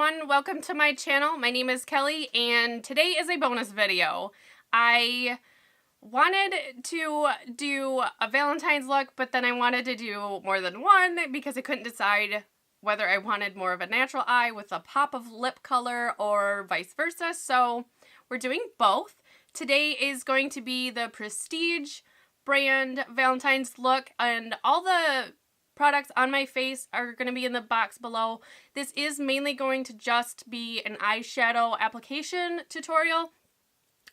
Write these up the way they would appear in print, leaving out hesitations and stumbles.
everyone, welcome to my channel. My name is Kelly and today is a bonus video. I wanted to do a Valentine's look, but then I wanted to do more than one because I couldn't decide whether I wanted more of a natural eye with a pop of lip color or vice versa, so we're doing both. Today is going to be the Prestige brand Valentine's look, and all the products on my face are going to be in the box below. This is mainly going to just be an eyeshadow application tutorial,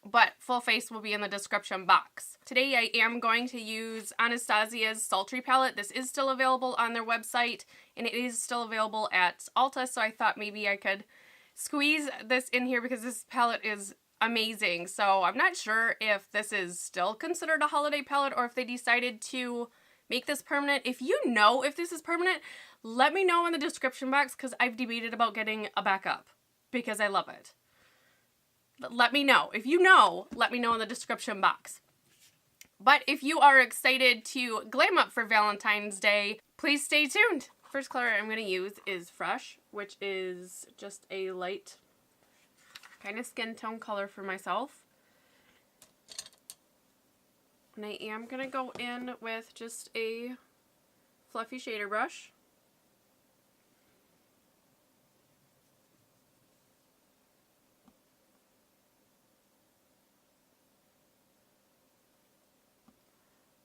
but full face will be in the description box. Today I am going to use Anastasia's Sultry palette. This is still available on their website, and it is still available at Ulta, so I thought maybe I could squeeze this in here because this palette is amazing. So I'm not sure if this is still considered a holiday palette or if they decided to make this permanent. If you know if this is permanent, let me know in the description box because I've debated about getting a backup because I love it. Let me know. If you know, let me know in the description box. But if you are excited to glam up for Valentine's Day, please stay tuned. First color I'm going to use is Fresh, which is just a light kind of skin tone color for myself. And I am going to go in with just a fluffy shader brush.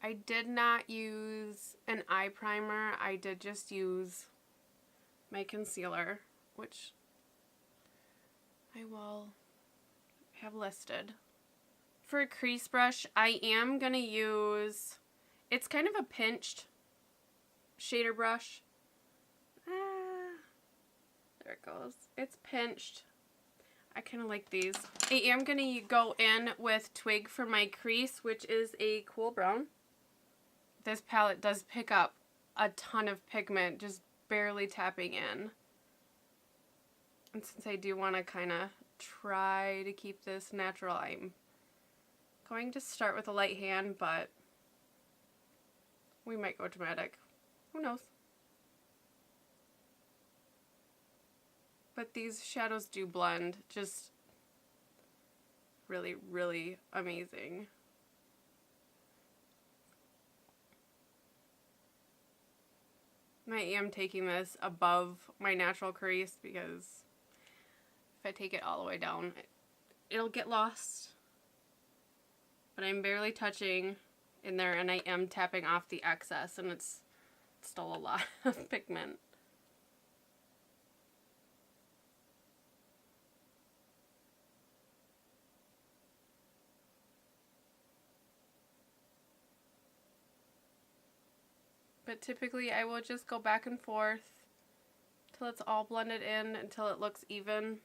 I did not use an eye primer. I did just use my concealer, which I will have listed. For a crease brush, I am going to use, it's kind of a pinched shader brush. There it goes. It's pinched. I kind of like these. I am going to go in with Twig for my crease, which is a cool brown. This palette does pick up a ton of pigment, just barely tapping in. And since I do want to kind of try to keep this natural, I'm going to start with a light hand, but we might go dramatic. Who knows? But these shadows do blend just really, really amazing. I am taking this above my natural crease because if I take it all the way down, it'll get lost. But I'm barely touching in there, and I am tapping off the excess, and it's still a lot of pigment. But typically I will just go back and forth till it's all blended in, until it looks even.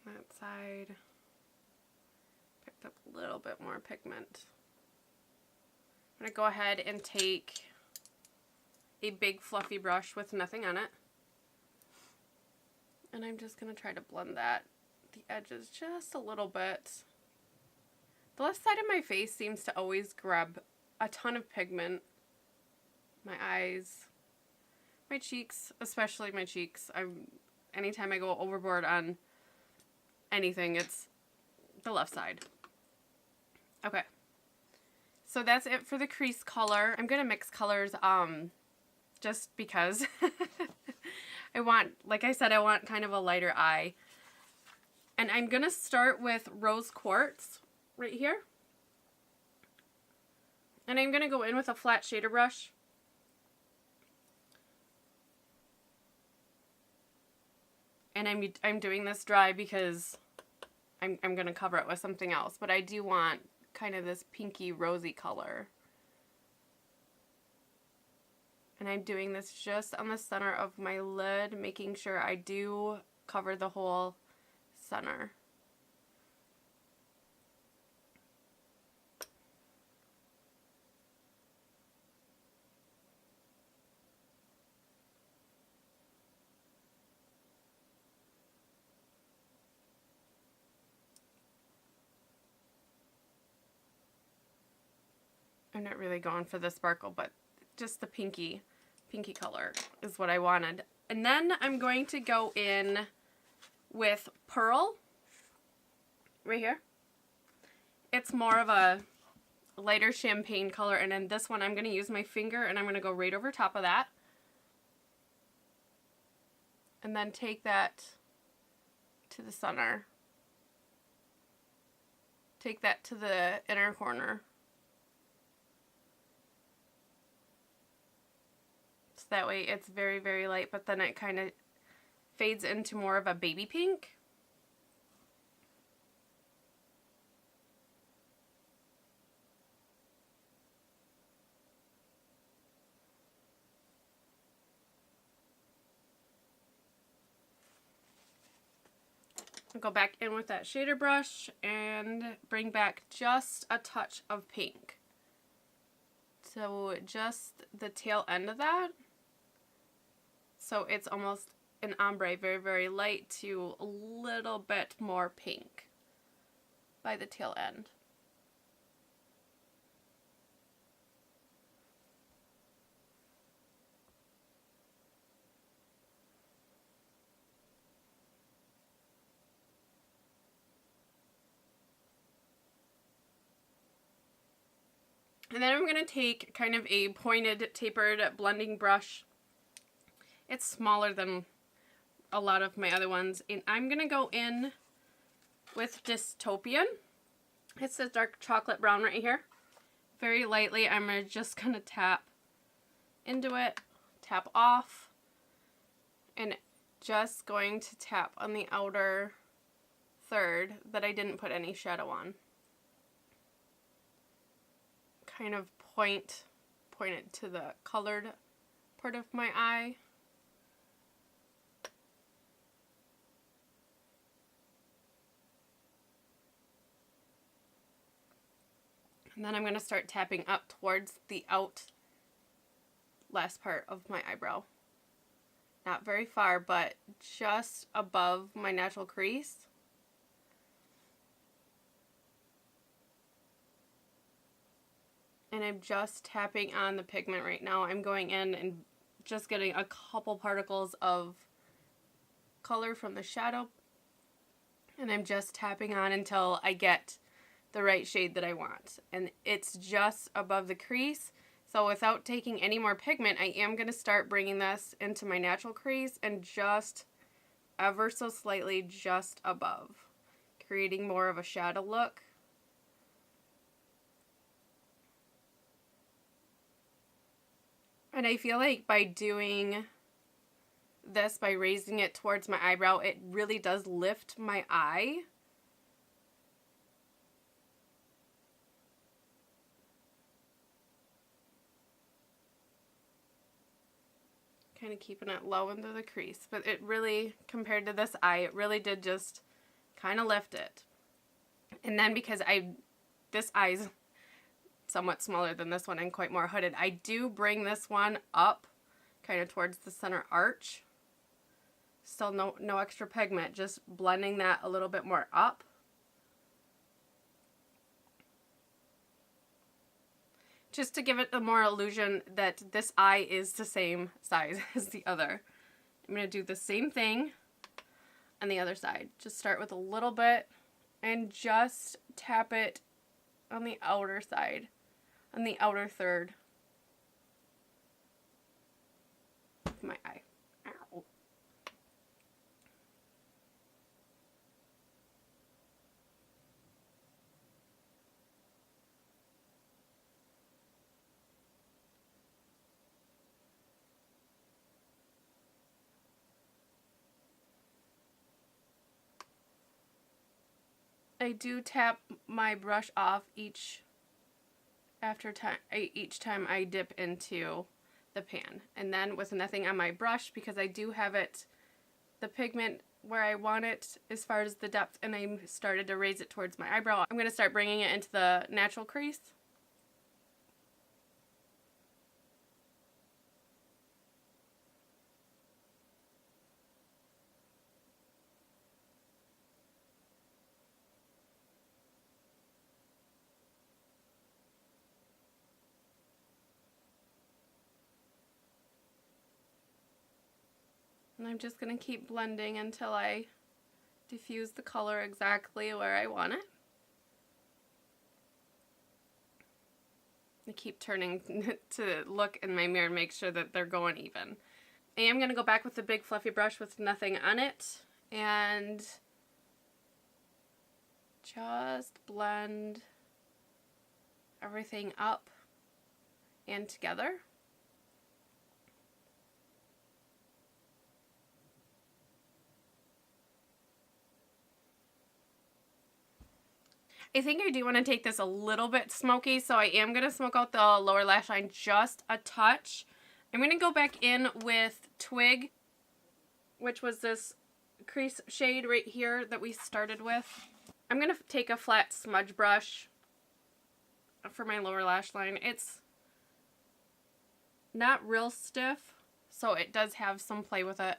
That side picked up a little bit more pigment. I'm going to go ahead and take a big fluffy brush with nothing on it. And I'm just going to try to blend that, the edges just a little bit. The left side of my face seems to always grab a ton of pigment. My eyes, my cheeks, especially my cheeks. Anytime I go overboard on anything, it's the left side. Okay. So that's it for the crease color. I'm going to mix colors just because I want, like I said, I want kind of a lighter eye. And I'm going to start with Rose Quartz right here. And I'm going to go in with a flat shader brush. And I'm doing this dry because I'm going to cover it with something else. But I do want kind of this pinky rosy color. And I'm doing this just on the center of my lid, making sure I do cover the whole center. I'm not really going for the sparkle, but just the pinky pinky color is what I wanted. And then I'm going to go in with Pearl right here. It's more of a lighter champagne color, and then this one I'm going to use my finger and I'm going to go right over top of that. And then take that to the center. Take that to the inner corner. So that way it's very, very light, but then it kind of fades into more of a baby pink. I'll go back in with that shader brush and bring back just a touch of pink. So just the tail end of that. So it's almost an ombre, very, very light to a little bit more pink by the tail end. And then I'm going to take kind of a pointed, tapered blending brush. It's smaller than a lot of my other ones. And I'm going to go in with Dystopian. It's this dark chocolate brown right here. Very lightly, I'm just going to tap into it, tap off, and just going to tap on the outer third that I didn't put any shadow on. Kind of point it to the colored part of my eye. And then I'm going to start tapping up towards the last part of my eyebrow. Not very far, but just above my natural crease. And I'm just tapping on the pigment right now. I'm going in and just getting a couple particles of color from the shadow. And I'm just tapping on until I get the right shade that I want. And it's just above the crease. So without taking any more pigment, I am going to start bringing this into my natural crease and just ever so slightly just above, creating more of a shadow look. And I feel like by doing this, by raising it towards my eyebrow, it really does lift my eye. Kind of keeping it low into the crease. But it really, compared to this eye, it really did just kind of lift it. And then because this eye's somewhat smaller than this one and quite more hooded, I do bring this one up kind of towards the center arch. Still no extra pigment, just blending that a little bit more up. Just to give it a more illusion that this eye is the same size as the other. I'm going to do the same thing on the other side. Just start with a little bit and just tap it on the outer side, on the outer third of my eye. Ow. I do tap my brush off each time I dip into the pan, and then with nothing on my brush, because I do have the pigment where I want it as far as the depth, and I started to raise it towards my eyebrow. I'm going to start bringing it into the natural crease. I'm just going to keep blending until I diffuse the color exactly where I want it. I keep turning to look in my mirror and make sure that they're going even. I am going to go back with the big fluffy brush with nothing on it and just blend everything up and together. I think I do want to take this a little bit smoky, so I am going to smoke out the lower lash line just a touch. I'm going to go back in with Twig, which was this crease shade right here that we started with. I'm going to take a flat smudge brush for my lower lash line. It's not real stiff, so it does have some play with it.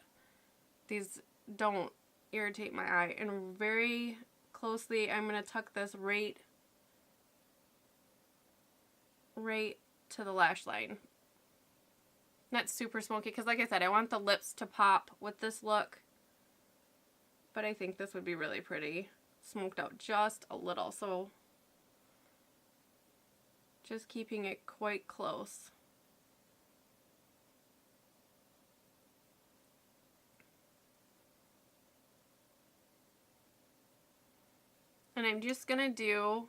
These don't irritate my eye. And very closely, I'm going to tuck this right to the lash line. Not super smoky, because like I said, I want the lips to pop with this look. But I think this would be really pretty smoked out just a little. So just keeping it quite close. And I'm just going to do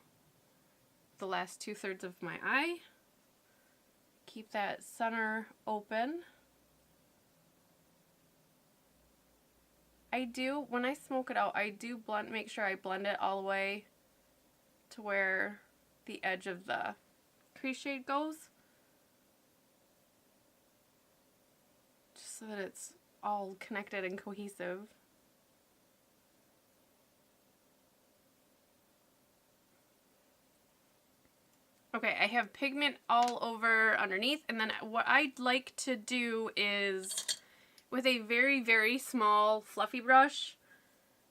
the last 2/3 of my eye. Keep that center open. I do, when I smoke it out, I do make sure I blend it all the way to where the edge of the crease shade goes. Just so that it's all connected and cohesive. Okay, I have pigment all over underneath, and then what I'd like to do is, with a very, very small fluffy brush,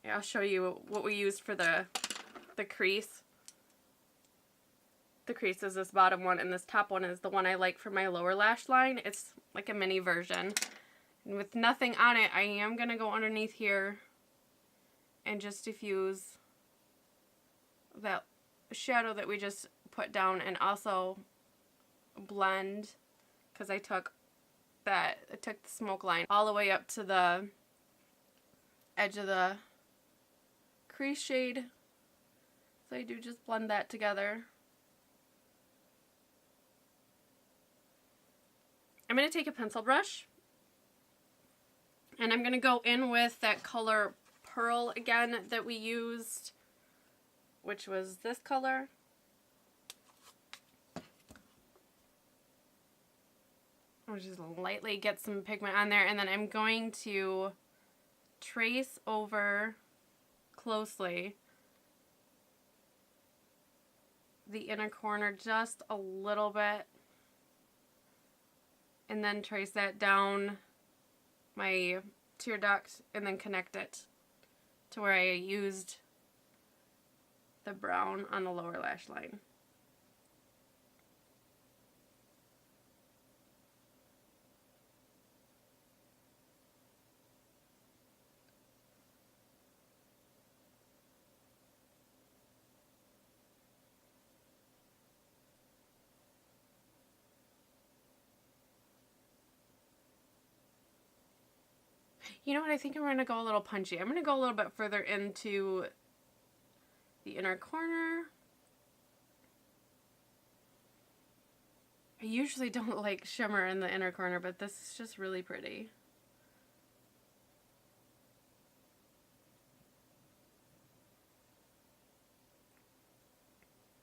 I'll show you what we used for the crease. The crease is this bottom one, and this top one is the one I like for my lower lash line. It's like a mini version. And with nothing on it, I am going to go underneath here and just diffuse that shadow that we just put down, and also blend, because I took the smoke line all the way up to the edge of the crease shade. So I do just blend that together. I'm going to take a pencil brush and I'm going to go in with that color Pearl again that we used, which was this color. I'll just lightly get some pigment on there, and then I'm going to trace over closely the inner corner just a little bit, and then trace that down my tear duct and then connect it to where I used the brown on the lower lash line. You know what, I think I'm going to go a little punchy. I'm going to go a little bit further into the inner corner. I usually don't like shimmer in the inner corner, but this is just really pretty.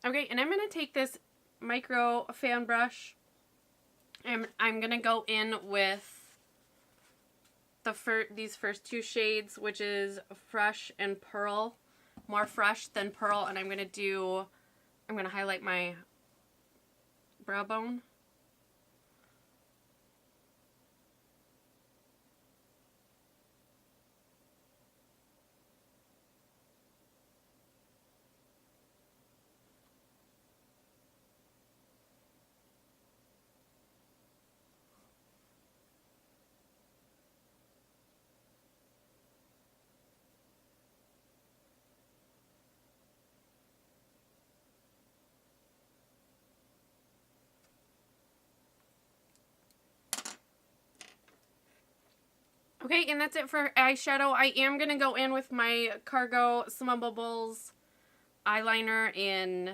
Okay, and I'm going to take this micro fan brush and I'm going to go in with these first two shades, which is Fresh and Pearl. More Fresh than Pearl, and I'm going to highlight my brow bone. Okay, and that's it for eyeshadow. I am going to go in with my Cargo Slim Bubbles eyeliner in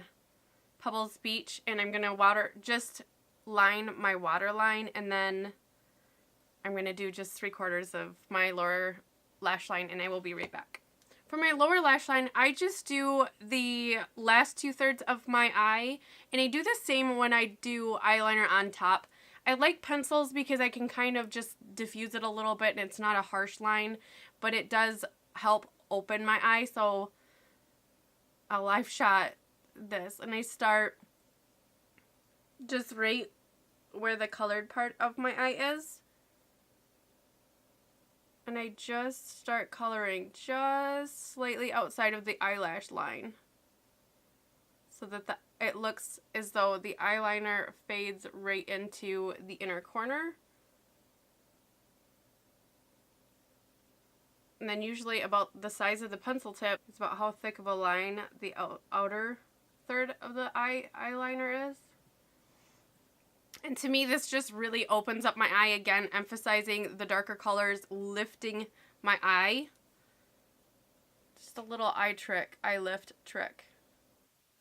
Pebbles Beach, and I'm going to just line my waterline, and then I'm going to do just 3/4 of my lower lash line, and I will be right back. For my lower lash line, I just do the last 2/3 of my eye, and I do the same when I do eyeliner on top. I like pencils because I can kind of just diffuse it a little bit, and it's not a harsh line, but it does help open my eye. So I'll live shot this, and I start just right where the colored part of my eye is. And I just start coloring just slightly outside of the eyelash line so that it looks as though the eyeliner fades right into the inner corner. And then usually about the size of the pencil tip is about how thick of a line the outer third of the eyeliner is. And to me, this just really opens up my eye again, emphasizing the darker colors, lifting my eye. Just a little eye lift trick.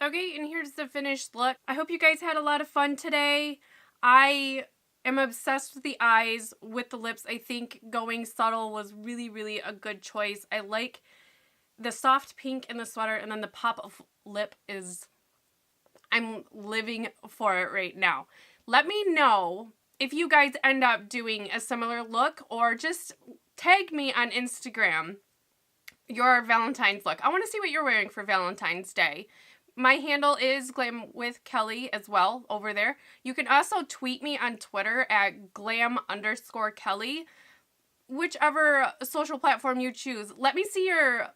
Okay, and here's the finished look. I hope you guys had a lot of fun today. I am obsessed with the eyes, with the lips. I think going subtle was really, really a good choice. I like the soft pink in the sweater, and then the pop of lip is, I'm living for it right now. Let me know if you guys end up doing a similar look, or just tag me on Instagram your Valentine's look. I want to see what you're wearing for Valentine's Day. My handle is Glam with Kelly as well over there. You can also tweet me on Twitter at glam_Kelly. Whichever social platform you choose, let me see your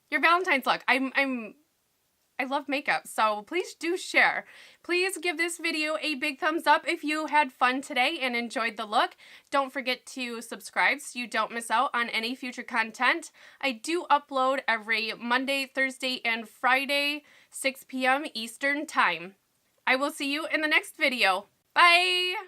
Valentine's look. I love makeup, so please do share. Please give this video a big thumbs up if you had fun today and enjoyed the look. Don't forget to subscribe so you don't miss out on any future content. I do upload every Monday, Thursday, and Friday, 6 p.m. Eastern Time. I will see you in the next video. Bye!